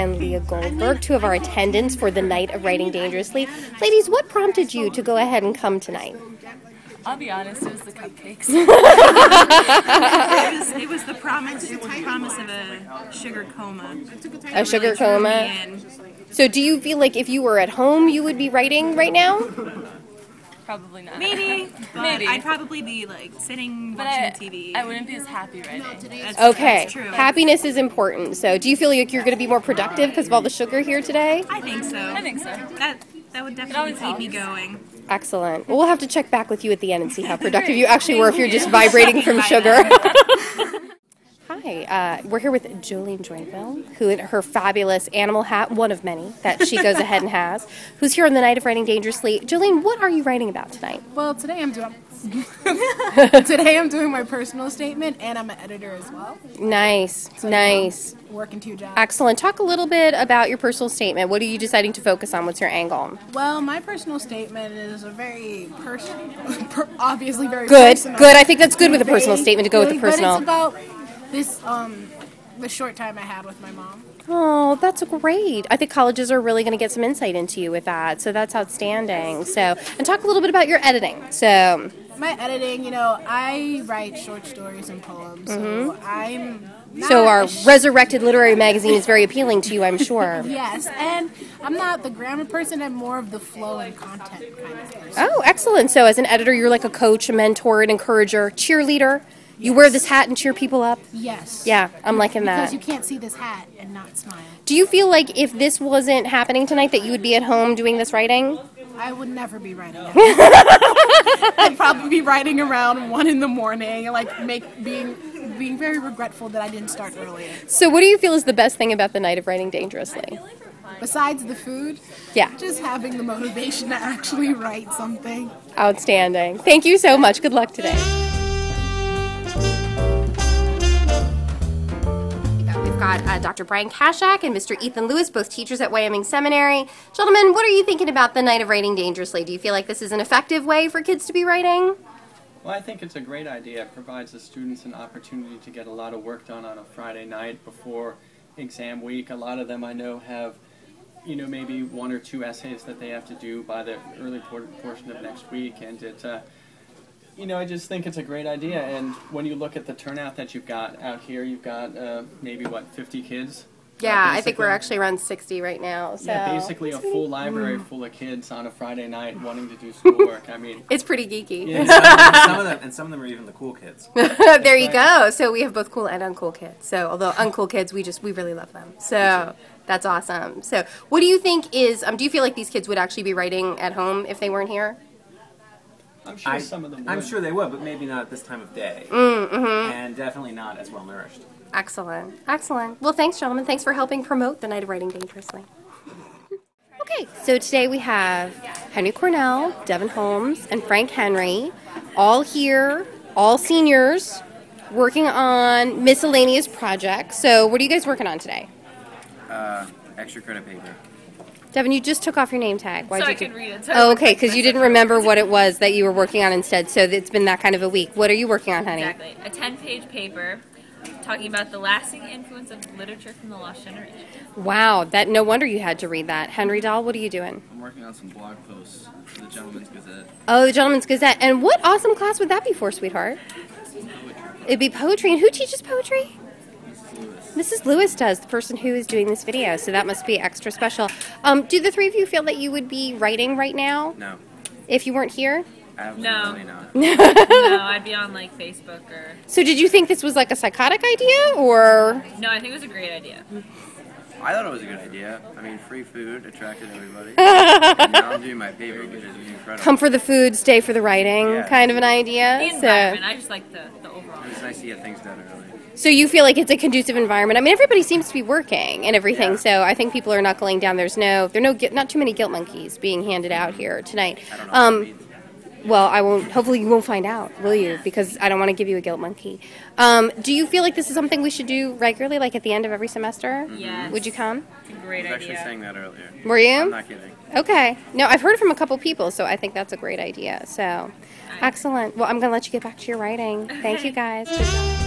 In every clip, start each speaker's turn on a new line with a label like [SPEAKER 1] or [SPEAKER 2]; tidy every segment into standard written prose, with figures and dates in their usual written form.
[SPEAKER 1] and Leah Goldberg, two of our attendants for the Night of Writing Dangerously. Ladies, what prompted you to go ahead and come tonight?
[SPEAKER 2] I'll be honest, it was the cupcakes. it was the promise of a sugar coma.
[SPEAKER 1] A sugar coma? So do you feel like if you were at home, you would be writing right now?
[SPEAKER 2] Probably not. Maybe. I'd probably be like sitting watching TV. I wouldn't be as happy writing.
[SPEAKER 1] Okay.
[SPEAKER 2] That's true.
[SPEAKER 1] Happiness is important. So do you feel like you're going to be more productive because of all the sugar here today?
[SPEAKER 2] I think so. That would definitely keep me going.
[SPEAKER 1] Excellent. Well, we'll have to check back with you at the end and see how productive you actually were if you're just vibrating from sugar. Hi, we're here with Jolene Joinville, who in her fabulous animal hat, one of many that she goes ahead and has, who's here on the Night of Writing Dangerously. Jolene, what are you writing about tonight?
[SPEAKER 3] Well, today I'm doing my personal statement, and I'm an editor as well.
[SPEAKER 1] Nice,
[SPEAKER 3] so,
[SPEAKER 1] nice.
[SPEAKER 3] Working 2 jobs.
[SPEAKER 1] Excellent. Talk a little bit about your personal statement. What are you deciding to focus on? What's your angle?
[SPEAKER 3] Well, my personal statement is a very obviously very
[SPEAKER 1] good.
[SPEAKER 3] personal.
[SPEAKER 1] Good. I think that's good with a personal statement to go with the personal.
[SPEAKER 3] But it's about this the short time I had with my mom.
[SPEAKER 1] Oh, that's great. I think colleges are really going to get some insight into you with that, so that's outstanding. So, and talk a little bit about your editing. So,
[SPEAKER 3] my editing, I write short stories and poems, so I'm not
[SPEAKER 1] so our resurrected literary magazine is very appealing to you, I'm sure.
[SPEAKER 3] Yes, and I'm not the grammar person, I'm more of the flow and content kind of person.
[SPEAKER 1] Oh, excellent. So as an editor, you're like a coach, a mentor, an encourager, cheerleader. You wear this hat and cheer people up?
[SPEAKER 3] Yes.
[SPEAKER 1] Yeah, I'm liking that.
[SPEAKER 3] Because you can't see this hat and not smile.
[SPEAKER 1] Do you feel like if this wasn't happening tonight that you would be at home doing this writing?
[SPEAKER 3] I would never be writing at home. I'd probably be writing around 1 in the morning, being very regretful that I didn't start earlier.
[SPEAKER 1] So what do you feel is the best thing about the Night of Writing Dangerously?
[SPEAKER 3] Besides the food, just having the motivation to actually write something.
[SPEAKER 1] Outstanding. Thank you so much. Good luck today. We've got Dr. Brian Kashak and Mr. Ethan Lewis, both teachers at Wyoming Seminary. Gentlemen, what are you thinking about the Night of Writing Dangerously? Do you feel like this is an effective way for kids to be writing?
[SPEAKER 4] Well, I think it's a great idea. It provides the students an opportunity to get a lot of work done on a Friday night before exam week. A lot of them I know have, maybe 1 or 2 essays that they have to do by the early portion of next week, and it, I just think it's a great idea. And when you look at the turnout that you've got out here, you've got maybe 50 kids.
[SPEAKER 1] Yeah, I think we're actually around 60 right now. So.
[SPEAKER 4] Yeah, basically a full library full of kids on a Friday night wanting to do schoolwork. I mean,
[SPEAKER 1] it's pretty geeky.
[SPEAKER 4] Yeah.
[SPEAKER 5] some of them are even the cool kids.
[SPEAKER 1] There you go. So we have both cool and uncool kids. So although uncool kids, we really love them. So that's awesome. So what do you think is? Do you feel like these kids would actually be writing at home if they weren't here?
[SPEAKER 4] I'm sure some of them would.
[SPEAKER 5] I'm sure they would, but maybe not at this time of day. And definitely not as well nourished.
[SPEAKER 1] Excellent. Excellent. Well, thanks, gentlemen. Thanks for helping promote the Night of Writing Dangerously. Okay, so today we have Henry Cornell, Devin Holmes, and Frank Henry, all here, all seniors, working on miscellaneous projects. So what are you guys working on today?
[SPEAKER 5] Extra credit paper.
[SPEAKER 1] Devin, you just took off your name tag.
[SPEAKER 2] Why'd I could read it.
[SPEAKER 1] Oh, okay, because you didn't remember what it was that you were working on instead, so it's been that kind of a week. What are you working on, honey?
[SPEAKER 2] Exactly. A 10-page paper talking about the lasting influence of literature from the lost generation.
[SPEAKER 1] Wow, no wonder you had to read that. Henry Dahl, what are you doing?
[SPEAKER 6] I'm working on some blog posts for the Gentleman's Gazette.
[SPEAKER 1] Oh, the Gentleman's Gazette. And what awesome class would that be for, sweetheart?
[SPEAKER 6] Poetry.
[SPEAKER 1] It'd be poetry. And who teaches poetry?
[SPEAKER 6] Mrs. Lewis.
[SPEAKER 1] Mrs. Lewis does, the person who is doing this video, so that must be extra special. Do the three of you feel that you would be writing right now?
[SPEAKER 5] No.
[SPEAKER 1] If you weren't here?
[SPEAKER 5] Absolutely not.
[SPEAKER 2] No, I'd be on Facebook or...
[SPEAKER 1] So did you think this was like a psychotic idea, or...?
[SPEAKER 2] No, I think it was a great idea.
[SPEAKER 5] I thought it was a good idea. I mean, free food attracted everybody. And now I'm doing my paper, which is incredible.
[SPEAKER 1] Come for the food, stay for the writing, kind of an idea.
[SPEAKER 2] The environment, I just like the overall.
[SPEAKER 5] It's nice to get things done early.
[SPEAKER 1] So you feel like it's a conducive environment. I mean, everybody seems to be working and everything, so I think people are knuckling down. There are not too many guilt monkeys being handed out here tonight.
[SPEAKER 5] I don't know what that means.
[SPEAKER 1] Well, I won't. Hopefully, you won't find out, will you? Because I don't want to give you a guilt monkey. Do you feel like this is something we should do regularly, like at the end of every semester?
[SPEAKER 2] Yes.
[SPEAKER 1] Would you come?
[SPEAKER 2] It's a great
[SPEAKER 5] I was
[SPEAKER 2] idea.
[SPEAKER 5] actually saying that earlier.
[SPEAKER 1] Were you?
[SPEAKER 5] I'm not kidding.
[SPEAKER 1] Okay. No, I've heard it from a couple people, so I think that's a great idea. So, excellent. Well, I'm going to let you get back to your writing. Thank you, guys. Good job.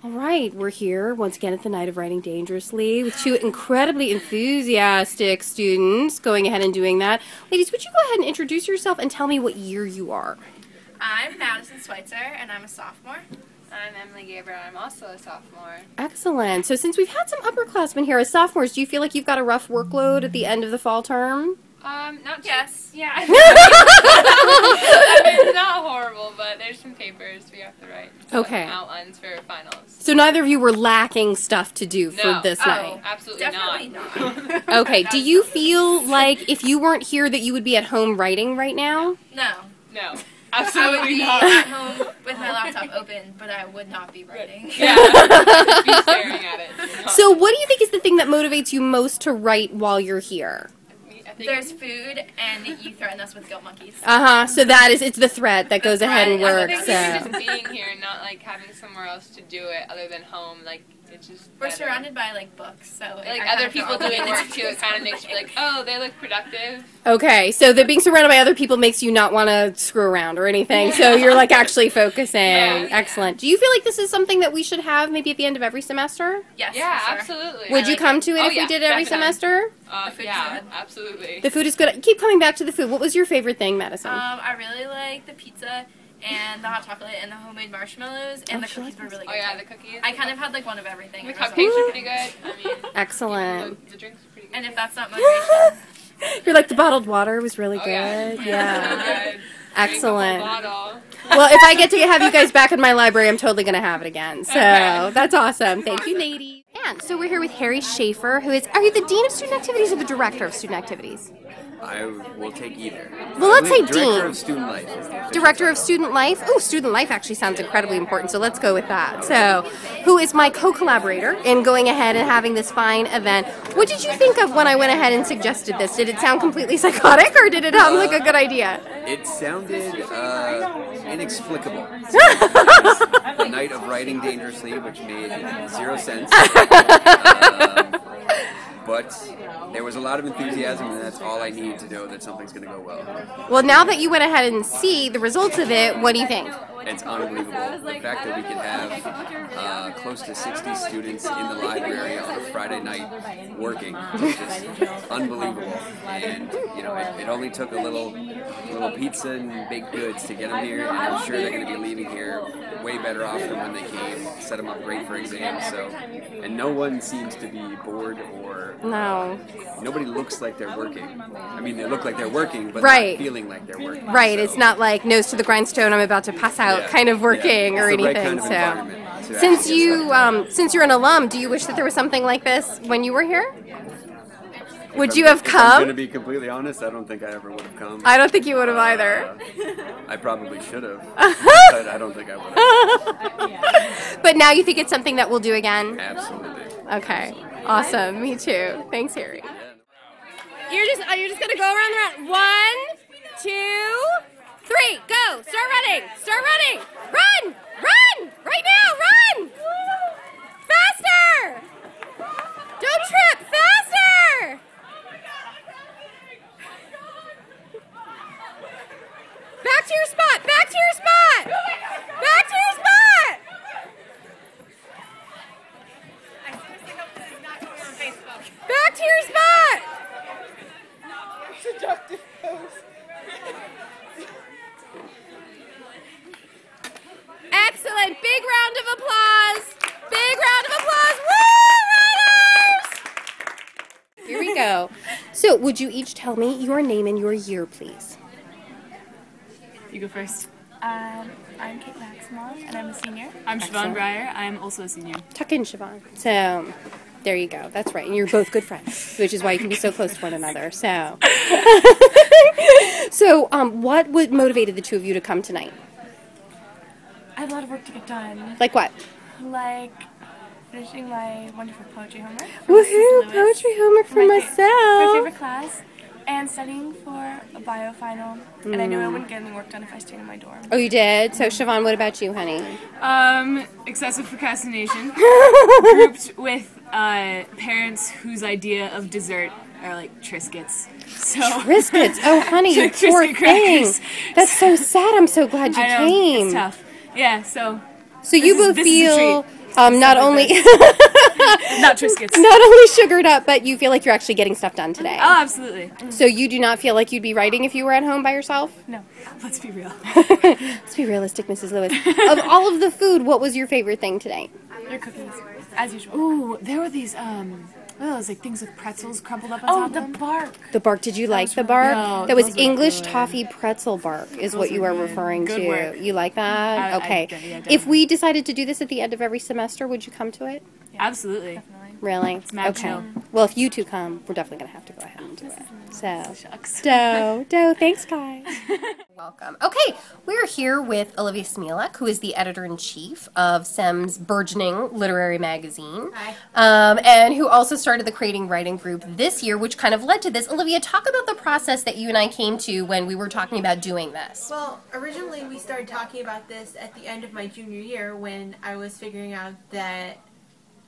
[SPEAKER 1] All right, we're here once again at the Night of Writing Dangerously with two incredibly enthusiastic students going ahead and doing that. Ladies, would you go ahead and introduce yourself and tell me what year you are?
[SPEAKER 7] I'm Madison Schweitzer, and I'm a sophomore.
[SPEAKER 2] I'm Emily Gabriel. I'm also a sophomore.
[SPEAKER 1] Excellent. So since we've had some upperclassmen here as sophomores, do you feel like you've got a rough workload at the end of the fall term?
[SPEAKER 2] Not
[SPEAKER 7] Yes.
[SPEAKER 2] Yeah. I mean, it's not horrible, but there's some papers we have to write.
[SPEAKER 1] Okay.
[SPEAKER 2] Outlines for finals.
[SPEAKER 1] So neither of you were lacking stuff to do for
[SPEAKER 2] No.
[SPEAKER 1] this night?
[SPEAKER 2] Absolutely
[SPEAKER 7] Definitely not.
[SPEAKER 1] Okay. Do you feel like if you weren't here that you would be at home writing right now?
[SPEAKER 7] No.
[SPEAKER 2] No.
[SPEAKER 7] I would
[SPEAKER 2] Absolutely
[SPEAKER 7] be
[SPEAKER 2] not.
[SPEAKER 7] at home with my laptop open, but I would not be writing.
[SPEAKER 2] Yeah. Just be staring at it.
[SPEAKER 1] So what do you think is the thing that motivates you most to write while you're here?
[SPEAKER 2] I think
[SPEAKER 7] There's food, and you threaten us with guilt monkeys.
[SPEAKER 1] So it's the threat that goes ahead and
[SPEAKER 2] I
[SPEAKER 1] works.
[SPEAKER 2] think even just being here and not like having somewhere else to do it other than home, like it's just
[SPEAKER 7] We're
[SPEAKER 2] better.
[SPEAKER 7] surrounded by like books, so
[SPEAKER 2] Like
[SPEAKER 7] I
[SPEAKER 2] other
[SPEAKER 7] kind of feel
[SPEAKER 2] people doing
[SPEAKER 7] obligated
[SPEAKER 2] work
[SPEAKER 7] to
[SPEAKER 2] too, it kind of makes you like, oh, they look productive.
[SPEAKER 1] Okay, so that being surrounded by other people makes you not want to screw around or anything, so you're like actually focusing.
[SPEAKER 2] Yeah.
[SPEAKER 1] Excellent. Do you feel like this is something that we should have maybe at the end of every semester?
[SPEAKER 7] Yes,
[SPEAKER 2] Yeah,
[SPEAKER 7] for sure.
[SPEAKER 2] absolutely.
[SPEAKER 1] Would
[SPEAKER 2] I
[SPEAKER 1] you
[SPEAKER 2] like
[SPEAKER 1] come
[SPEAKER 2] it.
[SPEAKER 1] to it
[SPEAKER 2] Oh,
[SPEAKER 1] if we
[SPEAKER 2] yeah,
[SPEAKER 1] did every
[SPEAKER 2] definitely.
[SPEAKER 1] semester?
[SPEAKER 7] The food's
[SPEAKER 2] Yeah,
[SPEAKER 7] good.
[SPEAKER 2] absolutely.
[SPEAKER 1] The food is good. Keep coming back to the food. What was your favorite thing, Madison?
[SPEAKER 7] I really like the pizza and the hot chocolate and the homemade marshmallows, and the
[SPEAKER 1] she
[SPEAKER 7] cookies were really good.
[SPEAKER 2] Oh yeah,
[SPEAKER 7] too.
[SPEAKER 2] the cookies.
[SPEAKER 7] I kind of had like one of everything.
[SPEAKER 2] The
[SPEAKER 7] It was
[SPEAKER 2] cupcakes
[SPEAKER 7] awesome.
[SPEAKER 2] are pretty good. I mean,
[SPEAKER 1] Excellent.
[SPEAKER 2] the drinks are pretty good.
[SPEAKER 7] And if that's not motivation,
[SPEAKER 1] You're like, the bottled water was really
[SPEAKER 2] Oh,
[SPEAKER 1] good.
[SPEAKER 2] yeah.
[SPEAKER 1] Yeah.
[SPEAKER 2] So good.
[SPEAKER 1] Excellent.
[SPEAKER 2] Drink a whole bottle.
[SPEAKER 1] Well, if I get to have you guys back in my library, I'm totally going to have it again. So
[SPEAKER 2] Okay.
[SPEAKER 1] that's awesome. Thank you, ladies. And so we're here with Harry Schaefer, who is, are you the Dean of Student Activities or the Director of Student Activities?
[SPEAKER 5] I will take either.
[SPEAKER 1] Well, let's say
[SPEAKER 5] Director
[SPEAKER 1] Dean.
[SPEAKER 5] of Student Life. Is the official
[SPEAKER 1] Director of
[SPEAKER 5] title.
[SPEAKER 1] Student Life. Oh, Student Life actually sounds incredibly important, so let's go with that. So, who is my co-collaborator in going ahead and having this fine event? What did you think of when I went ahead and suggested this? Did it sound completely psychotic, or did it sound like a good idea?
[SPEAKER 5] It sounded inexplicable. The Night of Writing Dangerously, which made 0 sense. But there was a lot of enthusiasm, and that's all I need to know that something's going to go well.
[SPEAKER 1] Well, now that you went ahead and see the results of it, what do you think?
[SPEAKER 5] It's unbelievable. The fact that we could have close to 60 students in the library on a Friday night working is just unbelievable. And, you know, it only took a little pizza and baked goods to get them here, and I'm sure they're going to be leaving here way better off than when they came. Set them up great for exams. So, and no one seems to be bored or
[SPEAKER 1] No.
[SPEAKER 5] nobody looks like they're working. I mean, they look like they're working, but
[SPEAKER 1] Right.
[SPEAKER 5] not feeling like they're working.
[SPEAKER 1] Right,
[SPEAKER 5] So,
[SPEAKER 1] it's not like nose to the grindstone, I'm about to pass out
[SPEAKER 5] yeah,
[SPEAKER 1] kind of working
[SPEAKER 5] yeah.
[SPEAKER 1] or
[SPEAKER 5] It's the right
[SPEAKER 1] anything.
[SPEAKER 5] kind of
[SPEAKER 1] So,
[SPEAKER 5] environment to
[SPEAKER 1] since
[SPEAKER 5] actually get stuff done.
[SPEAKER 1] you're an alum, do you wish that there was something like this when you were here? Would
[SPEAKER 5] If
[SPEAKER 1] you
[SPEAKER 5] I'm-
[SPEAKER 1] have
[SPEAKER 5] if I'm going to
[SPEAKER 1] come?
[SPEAKER 5] be completely honest, I don't think I ever would have come.
[SPEAKER 1] I don't think you would have either.
[SPEAKER 5] I probably should have, but I don't think I would have.
[SPEAKER 1] But now you think it's something that we'll do again?
[SPEAKER 5] Absolutely.
[SPEAKER 1] Okay, awesome. Me too. Thanks, Harry. You're just gonna go around the round. 1, 2, 3, go! Start running! Start running! Run! Run! Right now! Run! Faster! Don't trip! Faster! Back to your spot! Back to your spot! Back to your spot! Back to your spot!
[SPEAKER 3] Seductive pose.
[SPEAKER 1] Excellent. Big round of applause. Big round of applause. Woo, runners! Here we go. So, would you each tell me your name and your year, please?
[SPEAKER 2] You go first.
[SPEAKER 8] I'm Kate Maximov, and I'm a senior.
[SPEAKER 2] I'm
[SPEAKER 1] Excellent.
[SPEAKER 2] Siobhan Breyer. I'm also a senior.
[SPEAKER 1] Tuck in, Siobhan. So, there you go. That's right. And you're both good friends, which is why you can be so close to one another. So, what would motivated the two of you to come tonight?
[SPEAKER 8] I have a lot of work to get done,
[SPEAKER 1] Like what?
[SPEAKER 8] like finishing my wonderful poetry homework. from Mrs.
[SPEAKER 1] Woohoo!
[SPEAKER 8] Lewis,
[SPEAKER 1] Poetry homework for
[SPEAKER 8] my
[SPEAKER 1] myself.
[SPEAKER 8] favorite class, and studying for a bio final. And I knew I wouldn't get any work done if I stayed in my dorm.
[SPEAKER 1] Oh, you did? So, Siobhan, what about you, honey?
[SPEAKER 2] Excessive procrastination grouped with parents whose idea of dessert are like Triscuits. So
[SPEAKER 1] Triscuits. Oh, honey, you
[SPEAKER 2] Like
[SPEAKER 1] poor
[SPEAKER 2] Triscuit
[SPEAKER 1] thing.
[SPEAKER 2] crackers.
[SPEAKER 1] That's so sad. I'm so glad you
[SPEAKER 2] I know,
[SPEAKER 1] came.
[SPEAKER 2] it's tough. Yeah, so
[SPEAKER 1] So you
[SPEAKER 2] This is-
[SPEAKER 1] both
[SPEAKER 2] this is a
[SPEAKER 1] feel Not only
[SPEAKER 8] Not Triscuits.
[SPEAKER 1] not only sugared up, but you feel like you're actually getting stuff done today.
[SPEAKER 8] Oh, absolutely.
[SPEAKER 1] So you do not feel like you'd be writing if you were at home by yourself?
[SPEAKER 8] No. Let's be real.
[SPEAKER 1] Let's be realistic, Mrs. Lewis. Of all of the food, what was your favorite thing today?
[SPEAKER 8] Your cookies, as usual.
[SPEAKER 2] Ooh, there were these it was like things with pretzels crumpled up on top of them.
[SPEAKER 8] Oh, the bark.
[SPEAKER 1] The bark. Did you like the bark?
[SPEAKER 2] No,
[SPEAKER 1] that was
[SPEAKER 2] those were
[SPEAKER 1] English
[SPEAKER 2] good.
[SPEAKER 1] toffee pretzel bark is what
[SPEAKER 2] Those
[SPEAKER 1] you
[SPEAKER 2] were
[SPEAKER 1] are
[SPEAKER 2] good.
[SPEAKER 1] referring
[SPEAKER 2] Good
[SPEAKER 1] to.
[SPEAKER 2] work.
[SPEAKER 1] You like that? Okay.
[SPEAKER 2] yeah,
[SPEAKER 1] If we decided to do this at the end of every semester, would you come to it?
[SPEAKER 2] Absolutely.
[SPEAKER 1] Really?
[SPEAKER 2] mad
[SPEAKER 1] Okay.
[SPEAKER 2] chill.
[SPEAKER 1] Well, if you two come, we're definitely going to have to go ahead and do it. So,
[SPEAKER 2] Shucks.
[SPEAKER 1] Doe, thanks, guys. Welcome. Okay, we're here with Olivia Smielek, who is the editor-in-chief of SEM's burgeoning literary magazine.
[SPEAKER 9] Hi.
[SPEAKER 1] And who also started the Creating Writing group this year, which kind of led to this. Olivia, talk about the process that you and I came to when we were talking about doing this.
[SPEAKER 9] Well, originally we started talking about this at the end of my junior year when I was figuring out that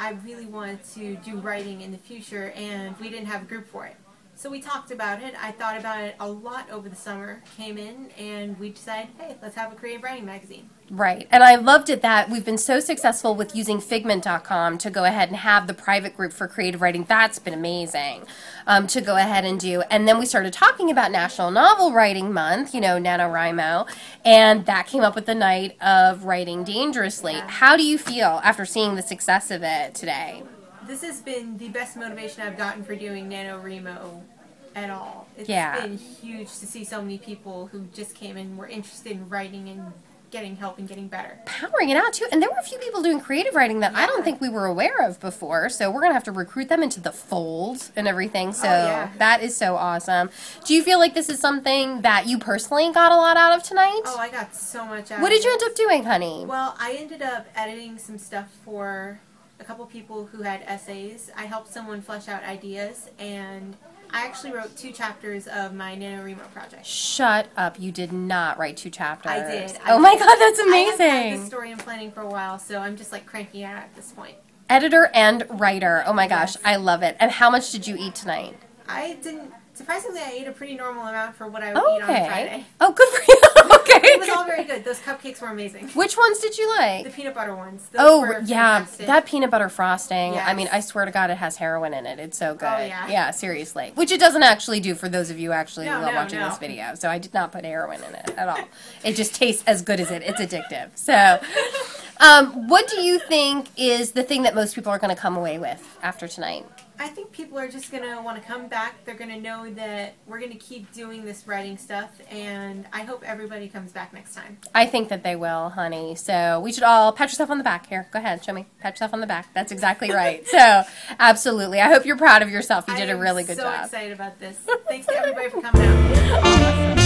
[SPEAKER 9] I really wanted to do writing in the future and we didn't have a group for it. So we talked about it. I thought about it a lot over the summer, came in, and we decided, hey, let's have a creative writing magazine.
[SPEAKER 1] Right. And I loved it that we've been so successful with using Figment.com to go ahead and have the private group for creative writing. That's been amazing to go ahead and do. And then we started talking about National Novel Writing Month, you know, NaNoWriMo, and that came up with the night of Writing Dangerously.
[SPEAKER 9] Yeah.
[SPEAKER 1] How do you feel after seeing the success of it today?
[SPEAKER 9] This has been the best motivation I've gotten for doing NaNoWriMo at all. It's
[SPEAKER 1] Yeah.
[SPEAKER 9] been huge to see so many people who just came in and were interested in writing and getting help and getting better.
[SPEAKER 1] Powering it out, too. And there were a few people doing creative writing that I don't think we were aware of before, so we're going to have to recruit them into the fold and everything, so
[SPEAKER 9] yeah.
[SPEAKER 1] that is so awesome. Do you feel like this is something that you personally got a lot out of tonight?
[SPEAKER 9] Oh, I got so much out
[SPEAKER 1] What
[SPEAKER 9] of
[SPEAKER 1] did you
[SPEAKER 9] it.
[SPEAKER 1] end up doing, honey?
[SPEAKER 9] Well, I ended up editing some stuff for a couple people who had essays. I helped someone flesh out ideas, and I actually wrote 2 chapters of my NaNoWriMo project.
[SPEAKER 1] Shut up. You did not write 2 chapters.
[SPEAKER 9] I did.
[SPEAKER 1] Oh my God, that's
[SPEAKER 9] I have had
[SPEAKER 1] amazing.
[SPEAKER 9] this story in planning for a while, so I'm just like cranking it out at this point.
[SPEAKER 1] Editor and writer. Oh my gosh,
[SPEAKER 9] Yes.
[SPEAKER 1] I love it. And how much did you eat tonight?
[SPEAKER 9] I didn't, surprisingly, I ate a pretty normal amount for what I would eat on a Friday.
[SPEAKER 1] Oh, good for you. Okay.
[SPEAKER 9] It was all very good. Those cupcakes were amazing.
[SPEAKER 1] Which ones did you like?
[SPEAKER 9] The peanut butter ones. Those
[SPEAKER 1] Oh,
[SPEAKER 9] were
[SPEAKER 1] yeah,
[SPEAKER 9] fantastic.
[SPEAKER 1] that peanut butter frosting. I
[SPEAKER 9] Yes.
[SPEAKER 1] mean, I swear to God, it has heroin in it. It's so good.
[SPEAKER 9] Oh, yeah.
[SPEAKER 1] Yeah, seriously. Which it doesn't actually do for those of you actually
[SPEAKER 9] No,
[SPEAKER 1] who love
[SPEAKER 9] no,
[SPEAKER 1] watching
[SPEAKER 9] no.
[SPEAKER 1] this video. So I did not put heroin in it at all. It just tastes as good as it. It's addictive. So, what do you think is the thing that most people are going to come away with after tonight?
[SPEAKER 9] I think people are just going to want to come back. They're going to know that we're going to keep doing this writing stuff, and I hope everybody comes back next time.
[SPEAKER 1] I think that they will, honey. So we should all pat yourself on the back. Here, go ahead, show me. Pat yourself on the back. That's exactly right. So, absolutely. I hope you're proud of yourself. You did a really good
[SPEAKER 9] I'm
[SPEAKER 1] job.
[SPEAKER 9] so excited about this. Thanks to everybody for coming out.